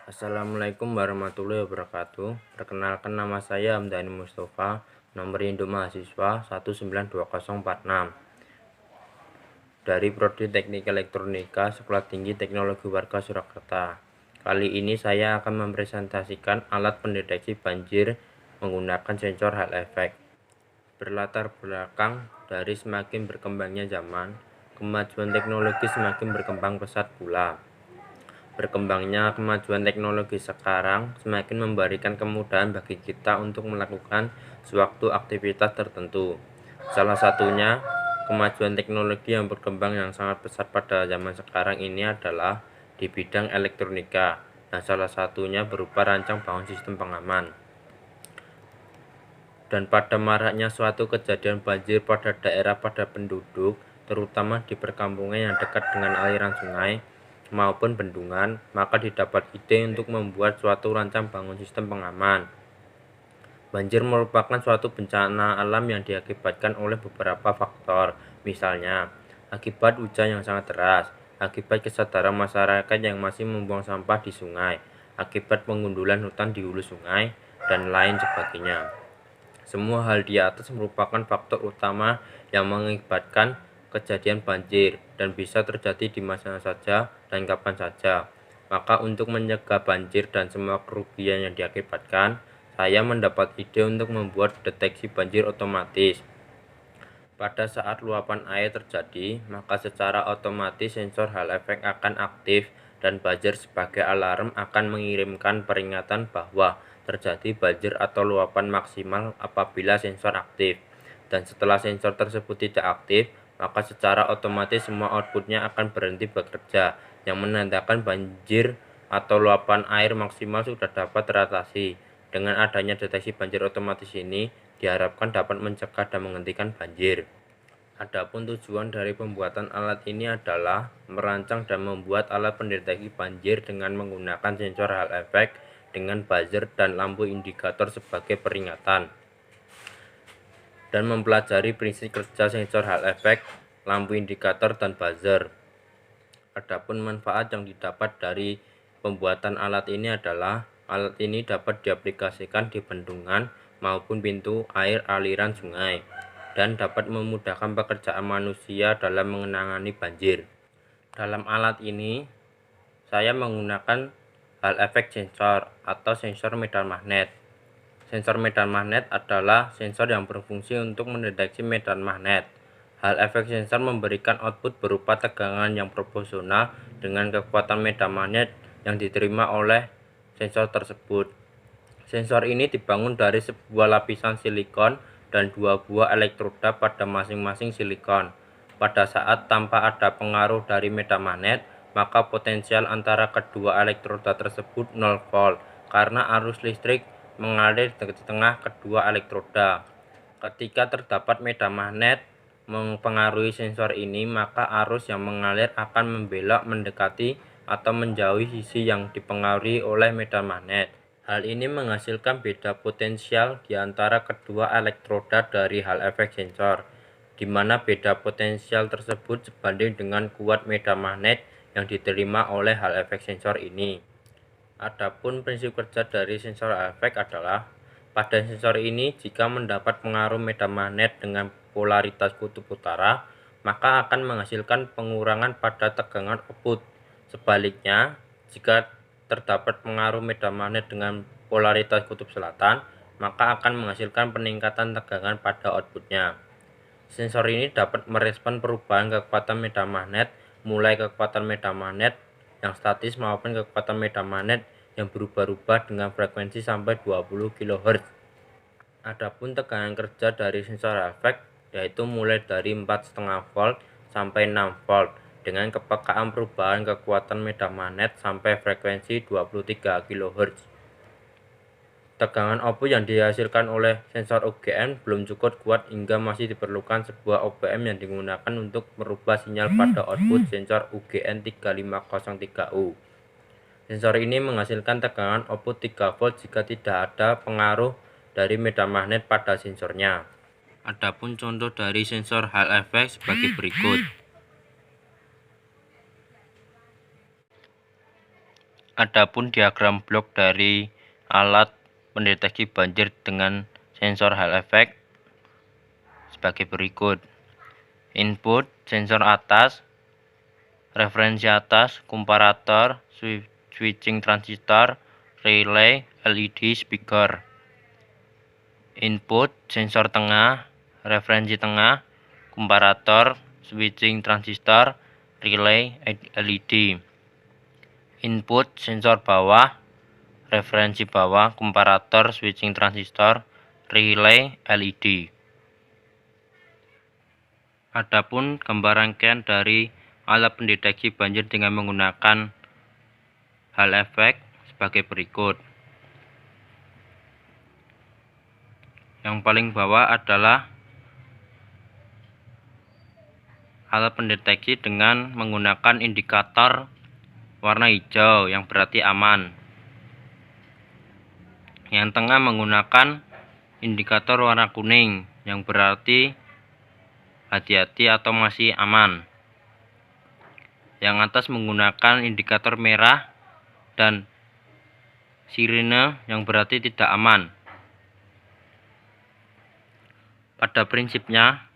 Assalamualaikum warahmatullahi wabarakatuh. Perkenalkan, nama saya Hamdani Mustafa, nomor induk mahasiswa 1920046 dari Prodi Teknik Elektronika Sekolah Tinggi Teknologi Warga Surakarta. Kali ini saya akan mempresentasikan alat pendeteksi banjir menggunakan sensor Hall effect. Berlatar belakang dari semakin berkembangnya zaman, kemajuan teknologi semakin berkembang pesat pula. Berkembangnya kemajuan teknologi sekarang semakin memberikan kemudahan bagi kita untuk melakukan suatu aktivitas tertentu. Salah satunya, kemajuan teknologi yang berkembang yang sangat pesat pada zaman sekarang ini adalah di bidang elektronika, yang salah satunya berupa rancang bangun sistem pengaman. Dan pada maraknya suatu kejadian banjir pada daerah padat penduduk, terutama di perkampungan yang dekat dengan aliran sungai maupun bendungan, maka didapat ide untuk membuat suatu rancang bangun sistem pengaman. Banjir merupakan suatu bencana alam yang diakibatkan oleh beberapa faktor, misalnya akibat hujan yang sangat deras, akibat kesadaran masyarakat yang masih membuang sampah di sungai, akibat pengundulan hutan di hulu sungai, dan lain sebagainya. Semua hal di atas merupakan faktor utama yang mengakibatkan kejadian banjir dan bisa terjadi di mana saja dan kapan saja. Maka untuk mencegah banjir dan semua kerugian yang diakibatkan, saya mendapat ide untuk membuat deteksi banjir otomatis. Pada saat luapan air terjadi, maka secara otomatis sensor Hall effect akan aktif dan buzzer sebagai alarm akan mengirimkan peringatan bahwa terjadi banjir atau luapan maksimal apabila sensor aktif. Dan setelah sensor tersebut tidak aktif, maka secara otomatis semua outputnya akan berhenti bekerja, yang menandakan banjir atau luapan air maksimal sudah dapat teratasi. Dengan adanya deteksi banjir otomatis ini, diharapkan dapat mencegah dan menghentikan banjir. Adapun tujuan dari pembuatan alat ini adalah merancang dan membuat alat pendeteksi banjir dengan menggunakan sensor Hall effect dengan buzzer dan lampu indikator sebagai peringatan, dan mempelajari prinsip kerja sensor Hall effect, lampu indikator, dan buzzer. Adapun manfaat yang didapat dari pembuatan alat ini adalah alat ini dapat diaplikasikan di bendungan maupun pintu air aliran sungai dan dapat memudahkan pekerjaan manusia dalam menangani banjir. Dalam alat ini, saya menggunakan Hall effect sensor atau sensor medan magnet. Sensor medan magnet adalah sensor yang berfungsi untuk mendeteksi medan magnet. Hall effect sensor memberikan output berupa tegangan yang proporsional dengan kekuatan medan magnet yang diterima oleh sensor tersebut. Sensor ini dibangun dari sebuah lapisan silikon dan dua buah elektroda pada masing-masing silikon. Pada saat tanpa ada pengaruh dari medan magnet, maka potensial antara kedua elektroda tersebut 0 volt karena arus listrik mengalir di tengah kedua elektroda. Ketika terdapat medan magnet mempengaruhi sensor ini, maka arus yang mengalir akan membelok mendekati atau menjauhi sisi yang dipengaruhi oleh medan magnet. Hal ini menghasilkan beda potensial di antara kedua elektroda dari Hall effect sensor, di mana beda potensial tersebut sebanding dengan kuat medan magnet yang diterima oleh Hall effect sensor ini. Adapun prinsip kerja dari sensor Hall effect adalah, pada sensor ini jika mendapat pengaruh medan magnet dengan polaritas kutub utara, maka akan menghasilkan pengurangan pada tegangan output. Sebaliknya, jika terdapat pengaruh medan magnet dengan polaritas kutub selatan, maka akan menghasilkan peningkatan tegangan pada outputnya. Sensor ini dapat merespon perubahan kekuatan medan magnet, mulai kekuatan medan magnet yang statis maupun kekuatan medan magnet yang berubah-ubah dengan frekuensi sampai 20 kHz. Adapun tegangan kerja dari sensor Hall effect yaitu mulai dari 4,5 volt sampai 6 volt dengan kepekaan perubahan kekuatan medan magnet sampai frekuensi 23 kHz. Tegangan output yang dihasilkan oleh sensor OGM belum cukup kuat hingga masih diperlukan sebuah OPM yang digunakan untuk merubah sinyal pada output sensor UGN 3503U. Sensor ini menghasilkan tegangan output 3 volt jika tidak ada pengaruh dari medan magnet pada sensornya. Adapun contoh dari sensor Hall effect sebagai berikut. Adapun diagram blok dari alat pendeteksi banjir dengan sensor Hall effect sebagai berikut. Input sensor atas, referensi atas, komparator, switching transistor, relay, LED, speaker. Input sensor tengah, referensi tengah, komparator, switching transistor, relay, LED. Input sensor bawah, referensi bawah, komparator, switching transistor, relay, LED. Adapun gambar rangkaian dari alat pendeteksi banjir dengan menggunakan Hall effect sebagai berikut. Yang paling bawah adalah alat pendeteksi dengan menggunakan indikator warna hijau yang berarti aman. Yang tengah menggunakan indikator warna kuning yang berarti hati-hati atau masih aman. Yang atas menggunakan indikator merah dan sirine yang berarti tidak aman. Pada prinsipnya,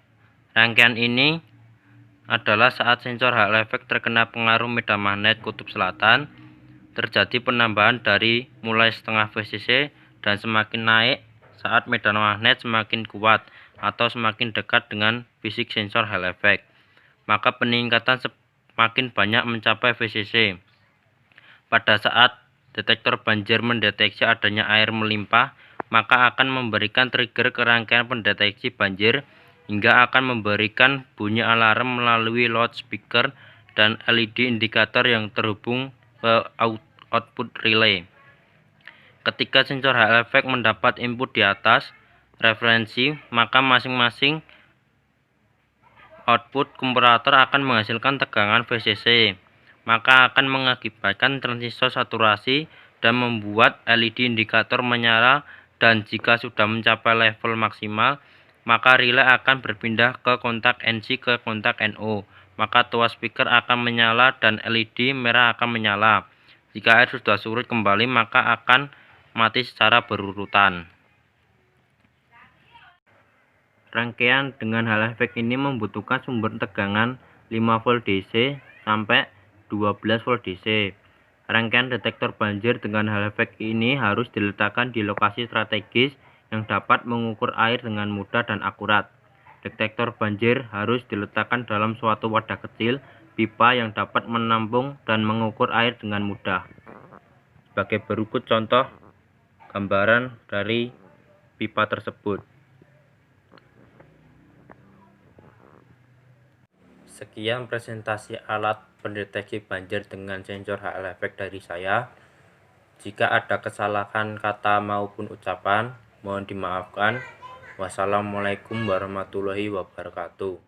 rangkaian ini adalah saat sensor Hall effect terkena pengaruh medan magnet kutub selatan, terjadi penambahan dari mulai setengah VCC dan semakin naik saat medan magnet semakin kuat atau semakin dekat dengan fisik sensor Hall effect. Maka peningkatan semakin banyak mencapai VCC. Pada saat detektor banjir mendeteksi adanya air melimpah, maka akan memberikan trigger ke rangkaian pendeteksi banjir hingga akan memberikan bunyi alarm melalui loudspeaker dan LED indikator yang terhubung ke output relay. Ketika sensor Hall effect mendapat input di atas referensi, maka masing-masing output komparator akan menghasilkan tegangan VCC, maka akan mengakibatkan transistor saturasi dan membuat LED indikator menyala, dan jika sudah mencapai level maksimal, maka relay akan berpindah ke kontak NC ke kontak NO, maka tuas speaker akan menyala dan LED merah akan menyala. Jika air sudah surut kembali, maka akan mati secara berurutan. Rangkaian dengan Hall effect ini membutuhkan sumber tegangan 5 volt DC sampai 12 volt DC. Rangkaian detektor banjir dengan Hall effect ini harus diletakkan di lokasi strategis yang dapat mengukur air dengan mudah dan akurat. Detektor banjir harus diletakkan dalam suatu wadah kecil pipa yang dapat menampung dan mengukur air dengan mudah. Sebagai berikut contoh gambaran dari pipa tersebut. Sekian presentasi alat pendeteksi banjir dengan sensor Hall effect dari saya. Jika ada kesalahan kata maupun ucapan, mohon dimaafkan. Wassalamualaikum warahmatullahi wabarakatuh.